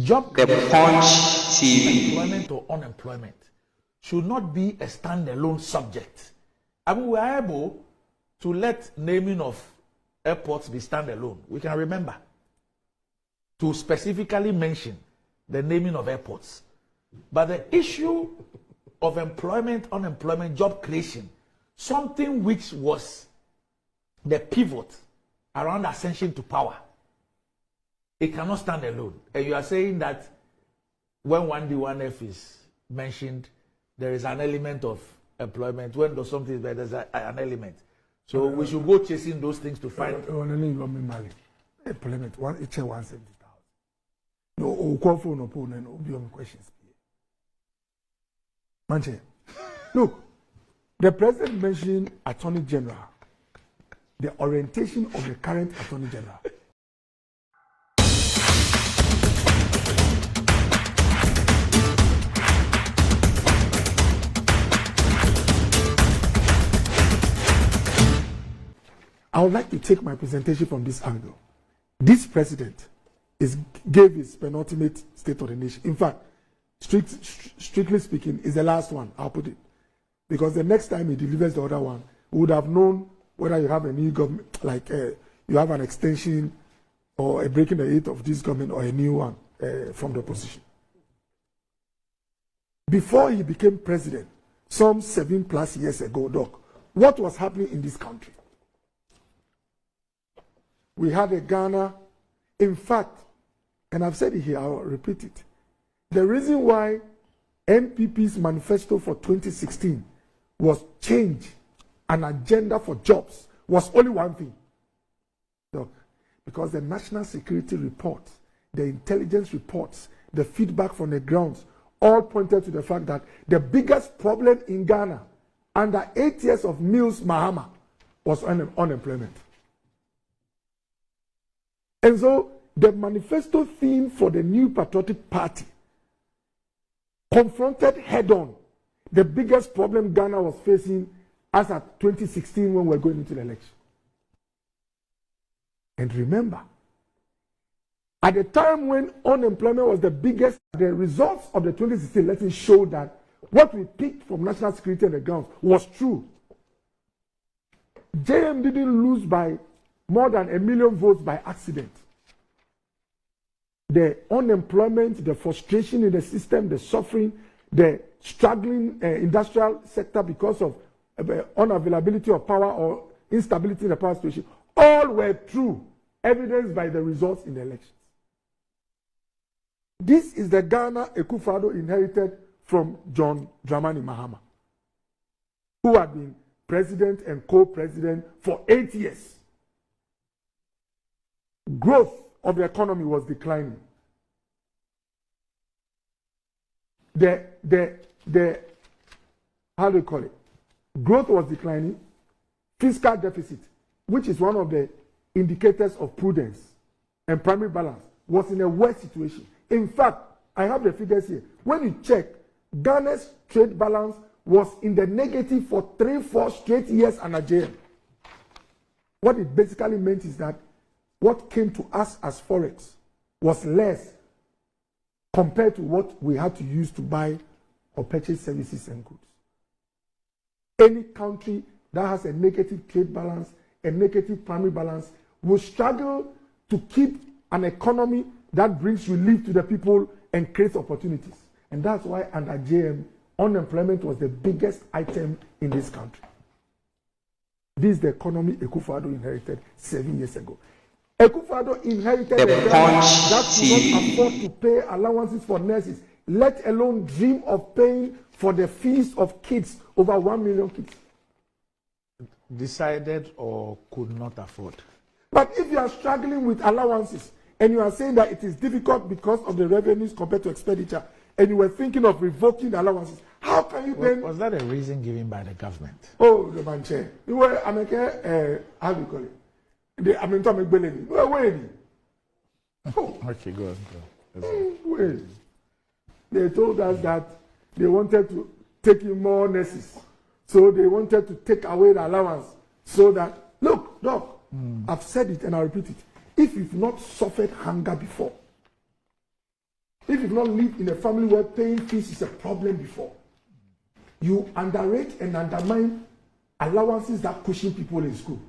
Job The Punch TV. employment or unemployment should not be a standalone subject. I mean, we are able to let naming of airports be standalone. We can remember to specifically mention the naming of airports. But the issue of employment, unemployment, job creation, something which was the pivot around ascension to power, it cannot stand alone. And you are saying that when 1D1F is mentioned, there is an element of employment. When there's something, there's an element. So we should go chasing those things to find. Employment, each 170,000. No, call for no phone and no questions. Manche, look, the president mentioned Attorney General, the orientation of the current Attorney General. I would like to take my presentation from this angle. This president gave his penultimate state of the nation. In fact, strictly speaking, is the last one, I'll put it. Because the next time he delivers the other one, we would have known whether you have a new government, like you have an extension or a breaking the eighth of this government or a new one from the opposition. Before he became president, some 7+ years ago, Doc, what was happening in this country? We had a Ghana, in fact, and I've said it here, I'll repeat it. The reason why MPP's manifesto for 2016 was change an agenda for jobs was only one thing. Look, because the national security reports, the intelligence reports, the feedback from the grounds all pointed to the fact that the biggest problem in Ghana under 8 years of Mills Mahama was unemployment. And so the manifesto theme for the New Patriotic Party confronted head-on the biggest problem Ghana was facing as at 2016 when we were going into the election. And remember, at the time when unemployment was the biggest, the results of the 2016 election showed that what we picked from national security and the grounds was true. JM didn't lose by more than 1 million votes by accident. The unemployment, the frustration in the system, the suffering, the struggling industrial sector because of unavailability of power or instability in the power situation, all were true, evidenced by the results in the elections. This is the Ghana Akufo-Addo inherited from John Dramani Mahama, who had been president and co-president for 8 years. Growth of the economy was declining. How do you call it? Growth was declining. Fiscal deficit, which is one of the indicators of prudence and primary balance, was in a worse situation. In fact, I have the figures here. When you check, Ghana's trade balance was in the negative for 3-4 straight years under JM. What it basically meant is that what came to us as forex was less compared to what we had to use to buy or purchase services and goods. Any country that has a negative trade balance, a negative primary balance, will struggle to keep an economy that brings relief to the people and creates opportunities. And that's why under JM, unemployment was the biggest item in this country. This is the economy Akufo-Addo inherited 7 years ago. Akufo-Addo inherited a Ghana that could not afford to pay allowances for nurses, let alone dream of paying for the fees of kids, over 1 million kids. Decided or could not afford. But if you are struggling with allowances and you are saying that it is difficult because of the revenues compared to expenditure, and you were thinking of revoking the allowances, how can you then... Was that a reason given by the government? Oh, the man chair. You were, how do you call it? Okay, go on. Wait. They told us that they wanted to take in more nurses. So they wanted to take away the allowance. So that, look, Doc, I've said it and I'll repeat it. If you've not suffered hunger before, if you've not lived in a family where paying fees is a problem before, you underrate and undermine allowances that cushion people in school.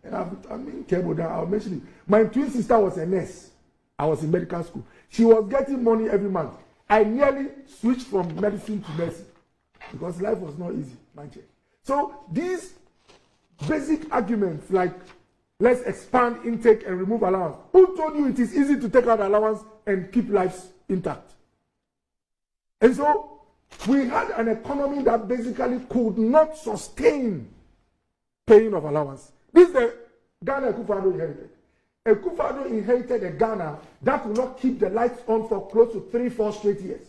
And I'll mention it. My twin sister was a nurse. I was in medical school. She was getting money every month. I nearly switched from medicine to nursing because life was not easy. So these basic arguments like let's expand intake and remove allowance. Who told you it is easy to take out allowance and keep lives intact? And so we had an economy that basically could not sustain paying of allowance. This is the Ghana Akufo-Addo inherited. Akufo-Addo inherited a Ghana that will not keep the lights on for close to 3-4 straight years.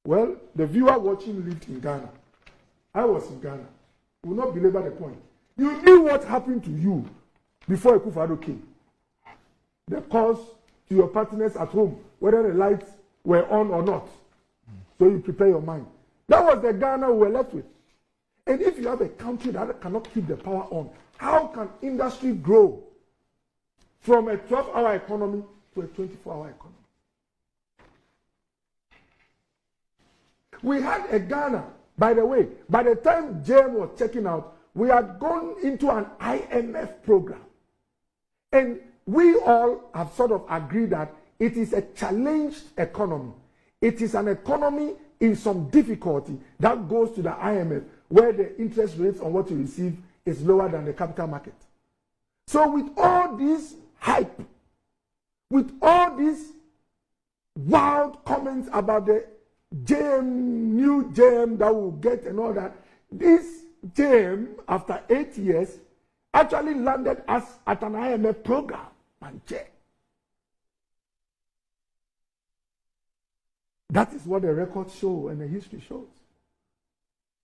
Well, the viewer watching lived in Ghana. I was in Ghana. We will not belabor the point. You knew what happened to you before Akufo-Addo came. The cost to your partners at home, whether the lights were on or not. So you prepare your mind. That was the Ghana we were left with. And if you have a country that cannot keep the power on, how can industry grow from a 12-hour economy to a 24-hour economy? We had a Ghana, by the way, by the time JM was checking out, we had gone into an IMF program. And we all have sort of agreed that it is a challenged economy. It is an economy in some difficulty that goes to the IMF, where the interest rates on what you receive is lower than the capital market. So with all this hype, with all these wild comments about the JM, new JM that will get and all that, this JM, after 8 years, actually landed us at an IMF program. That is what the records show and the history shows.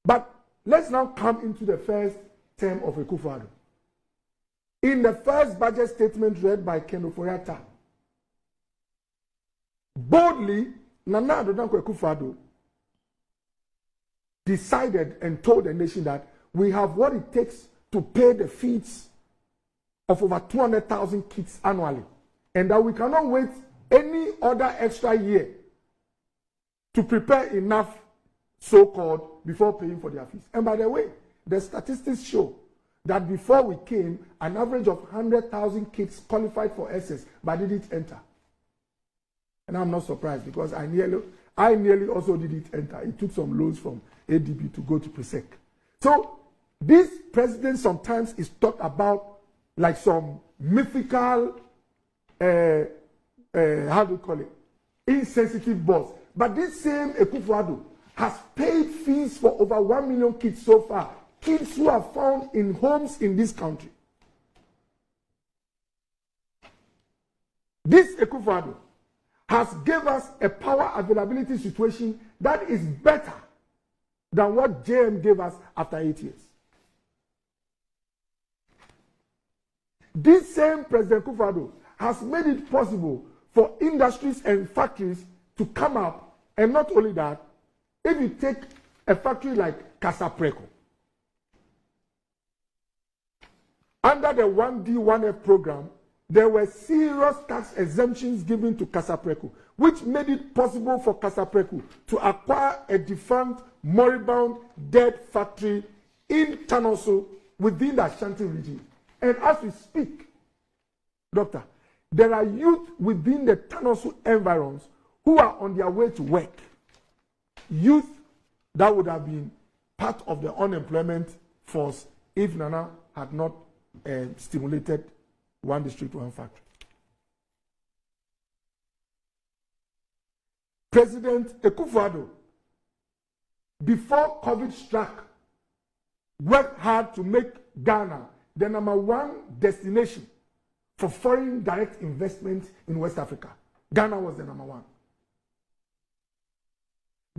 But let's now come into the first term of Akufo-Addo. In the first budget statement read by Ken Ofori-Atta, boldly, Nana Addo Dankwa Akufo-Addo decided and told the nation that we have what it takes to pay the fees of over 200,000 kids annually, and that we cannot wait any other extra year to prepare enough, so-called, before paying for their fees. And by the way, the statistics show that before we came, an average of 100,000 kids qualified for SS but didn't enter. And I'm not surprised because I nearly also didn't enter. It took some loans from ADB to go to PRESEC. So this president sometimes is talked about like some mythical, how do you call it, insensitive boss. But this same Akufo-Addo has paid fees for over 1 million kids so far. Kids who are found in homes in this country. This Akufo-Addo has given us a power availability situation that is better than what JM gave us after 8 years. This same President Akufo-Addo has made it possible for industries and factories to come up, and not only that, if you take a factory like Casapreco, under the 1D, 1F program, there were serious tax exemptions given to Casapreco, which made it possible for Casapreco to acquire a defunct, moribund, dead factory in Tanoso within the Ashanti region. And as we speak, Doctor, there are youth within the Tanoso environs who are on their way to work. Youth that would have been part of the unemployment force if Nana had not stimulated one district, one factory. President Akufo-Addo, before COVID struck, worked hard to make Ghana the #1 destination for foreign direct investment in West Africa. Ghana was the #1.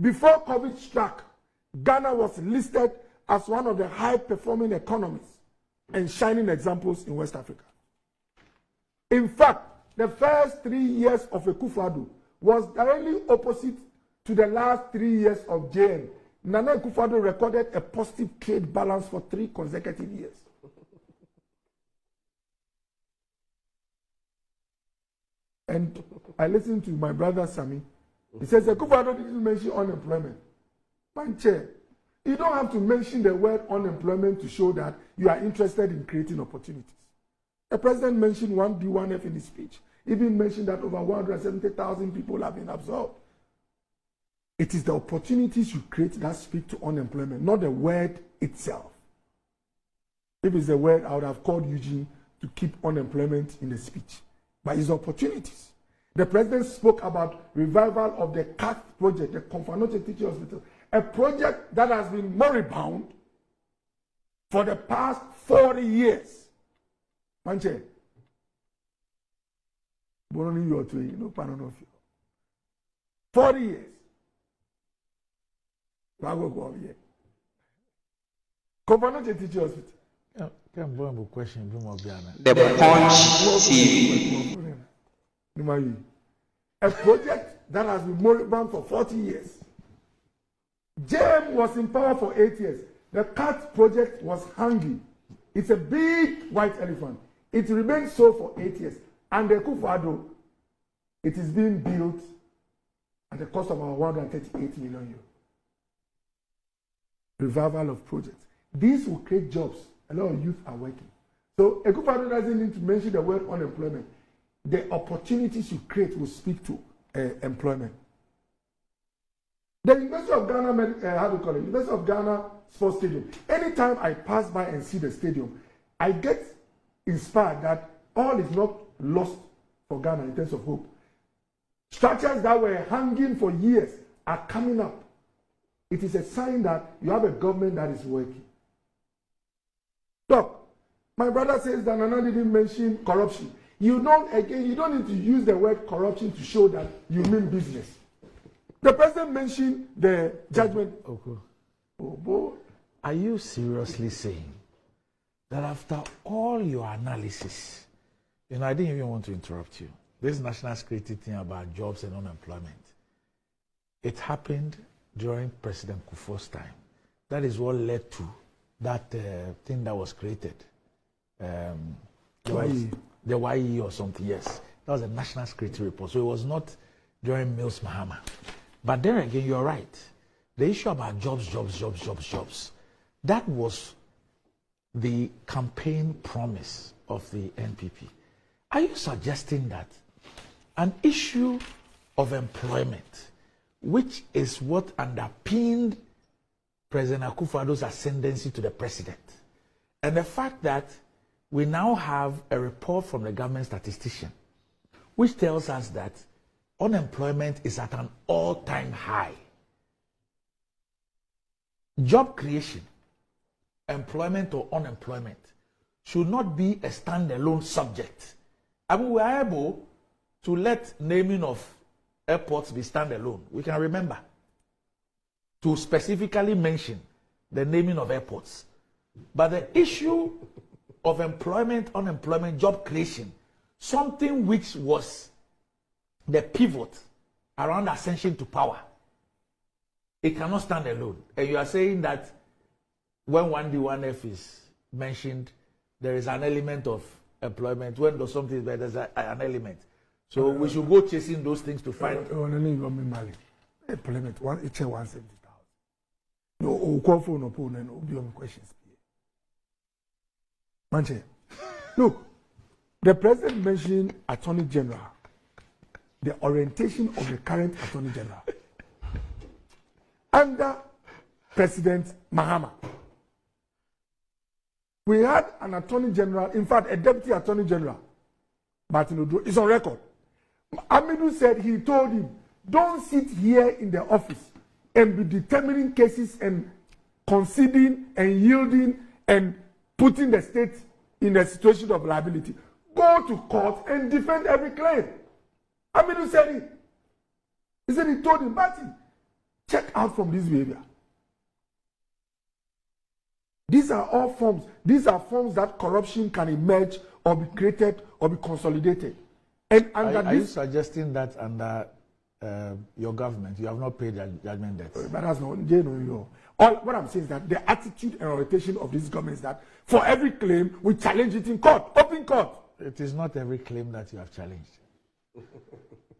Before COVID struck, Ghana was listed as one of the high-performing economies and shining examples in West Africa. In fact, the first 3 years of Akufo-Addo was directly opposite to the last 3 years of JM. Nana Akufo-Addo recorded a positive trade balance for 3 consecutive years. And I listened to my brother Sammy. He says, Akufo-Addo didn't mention unemployment. Man, chair, you don't have to mention the word unemployment to show that you are interested in creating opportunities. The president mentioned 1D, 1F in his speech. Even mentioned that over 170,000 people have been absorbed. It is the opportunities you create that speak to unemployment, not the word itself. If it's the word, I would have called Eugene to keep unemployment in the speech. But it's opportunities. The president spoke about revival of the CAT project, the Confanoche Teaching Hospital, a project that has been moribund for the past 40 years. Manche, Bononi, you are to you know, Panono. 40 years. Confanoche Teaching Hospital. The Punch TV. A project that has been moribund for 40 years. JM was in power for 8 years. The CAT project was hanging. It's a big white elephant. It remained so for 8 years. And the Akufo-Addo, it is being built at the cost of about 138 million euros. Revival of projects. These will create jobs. A lot of youth are working. So Akufo-Addo doesn't need to mention the word unemployment. The opportunities you create will speak to employment. The University of Ghana, University of Ghana Sports Stadium. Anytime I pass by and see the stadium, I get inspired that all is not lost for Ghana in terms of hope. Structures that were hanging for years are coming up. It is a sign that you have a government that is working. Look, my brother says that Nana didn't mention corruption. You don't need to use the word corruption to show that you mean business. The president mentioned the judgment. Okay. Oh boy. Are you seriously saying that after all your analysis, I didn't even want to interrupt you. This national security thing about jobs and unemployment, it happened during President Kufuor's time. That is what led to that thing that was created. The YE or something, yes. That was a national security report. So it was not during Mills Mahama. But then again, you're right. The issue about jobs. That was the campaign promise of the NPP. Are you suggesting that an issue of employment, which is what underpinned President Akufo-Addo's ascendancy to the president, and the fact that we now have a report from the government statistician which tells us that unemployment is at an all-time high. Job creation, employment or unemployment, should not be a standalone subject. I mean, we are able to let naming of airports be standalone. We can remember to specifically mention the naming of airports. But the issue of employment, unemployment, job creation, something which was the pivot around ascension to power, it cannot stand alone. And you are saying that when 1D, 1F is mentioned, there is an element of employment. When there's something, there's an element. So we should go chasing those things to find. Employment, 170,000. No, call for no questions. Manche, look, the president mentioned Attorney General, the orientation of the current Attorney General. Under President Mahama, we had an Attorney General, in fact, a Deputy Attorney General, Martin Odo, is on record. Amidu said he told him, don't sit here in the office and be determining cases and conceding and yielding and putting the state in a situation of liability. Go to court and defend every claim. Amidu said it. He said he told him, Martin, check out from this behavior. These are all forms. These are forms that corruption can emerge or be created or be consolidated. And are you suggesting that under your government, you have not paid judgment debts? But that's not, all what I'm saying is that the attitude and orientation of this government is that for every claim, we challenge it in court, open court. It is not every claim that you have challenged.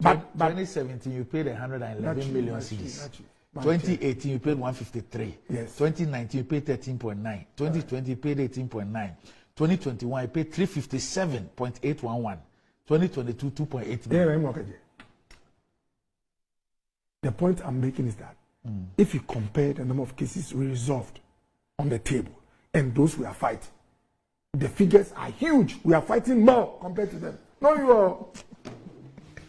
But 2017 you paid 111 million cedis. 2018 you paid 153. Yes. 2019 you paid 13.9. 2020 you paid 18.9. 2021 you paid 357.811. 2022 2.8. The point I'm making is that if you compare the number of cases we resolved on the table and those we are fighting, the figures are huge. We are fighting more compared to them. No, you are.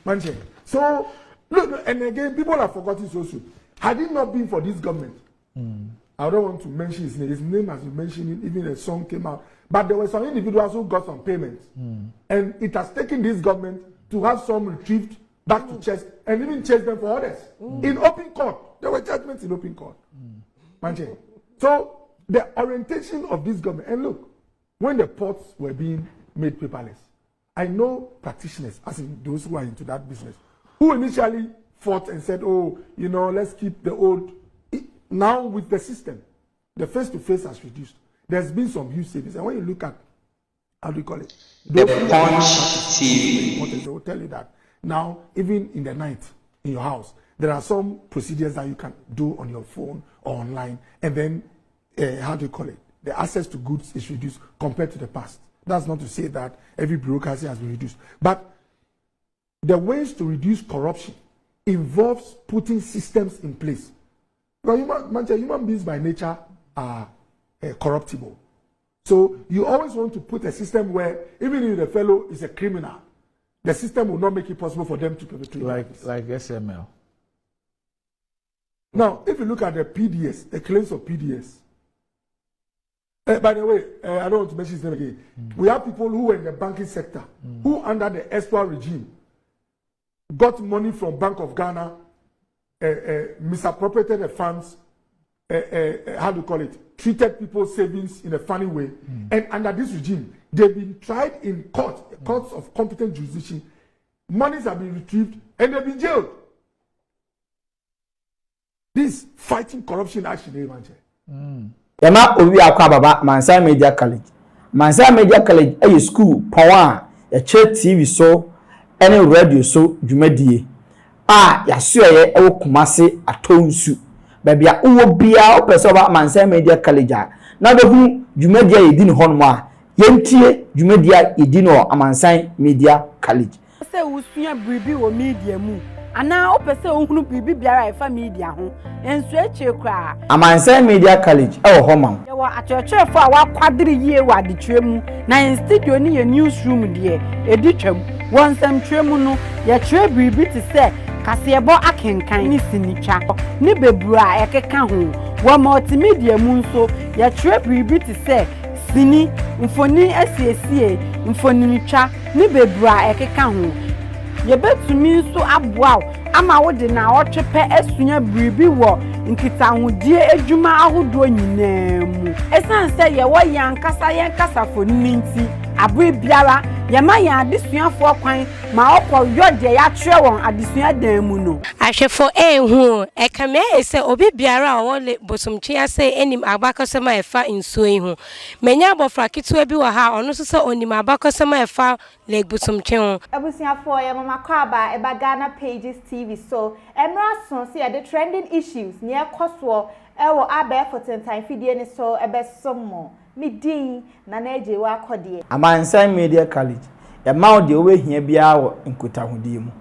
Manche. So, look, and again, people have forgotten so soon. Had it not been for this government, I don't want to mention his name. His name has been mentioned, even a song came out. But there were some individuals who got some payments. And it has taken this government to have some retrieved back to chest and even chase them for others. In open court. There were judgments in open court. Manche. So, the orientation of this government, and look, when the ports were being made paperless, I know practitioners, as in those who are into that business, who initially fought and said, oh, you know, let's keep the old. Now with the system, the face-to-face has reduced. There's been some huge savings. And when you look at, how do you call it? The Punch TV. They will tell you that. Now, even in the night, in your house, there are some procedures that you can do on your phone or online. And then, how do you call it? The access to goods is reduced compared to the past. That's not to say that every bureaucracy has been reduced. But the ways to reduce corruption involves putting systems in place. Because human beings by nature are corruptible. So you always want to put a system where even if the fellow is a criminal, the system will not make it possible for them to perpetrate. Like SML. Now, if you look at the PDS, the claims of PDS, by the way, I don't want to mention his name again. We have people who were in the banking sector, who under the Espoir regime got money from Bank of Ghana, misappropriated the funds, how do you call it, treated people's savings in a funny way. And under this regime, they've been tried in courts of competent jurisdiction. Monies have been retrieved and they've been jailed. This fighting corruption actually, Yama owi akwa baba Mansa Media College. Mansa Media College a school power a TV so any radio so dwumadie. Ya so ye e Kumase atonsu. Baby a uwo bia o pese ba Mansa Media College a. Na be hu dwumadie yedi ne hono a. Yentie dwumadie yedi no Mansa Media College. Se usua bribi wo media mu. Ana opese ohunu bibi biara efa media ho enso eche kra Mansa Media College e wo homa ye wa achechefo a wa kwadiri yie wa de twem na in studio ni ye newsroom de edi twem wonsam twem no ye kire bibi ti se kasebo akenkan ni sinitwa ni bebura ekeka ho wa multimedia mu nso ye kire bibi ti se sini mfoni asiesie mfoni nitwa ni bebura ekeka ho ye betumi so aboa ama wo de na otwepe asunya bribi wo nkitahudie adwuma ahodo nyinaa mu esan se ye wo yankasa foni nti abri biara ye ma ya adesuafo kwan ma okọ yode ya kire won adesua dan mu no ahwefo hu e kame ese obi biara a wo le bosomtwe ase enim abakosema efa nsuo hu menya abofra kitua bi wa ha ono so se onim abakosema efa le bosomtwe hu abusuafo ye mama kwaba eba Ghana Pages TV so emra so se the trending issues near koso ewo Abbey for time fidie ni so ebe somo midin na eje wa akode Mansa Media College e ma o de we hia bia wo nkotahudie mu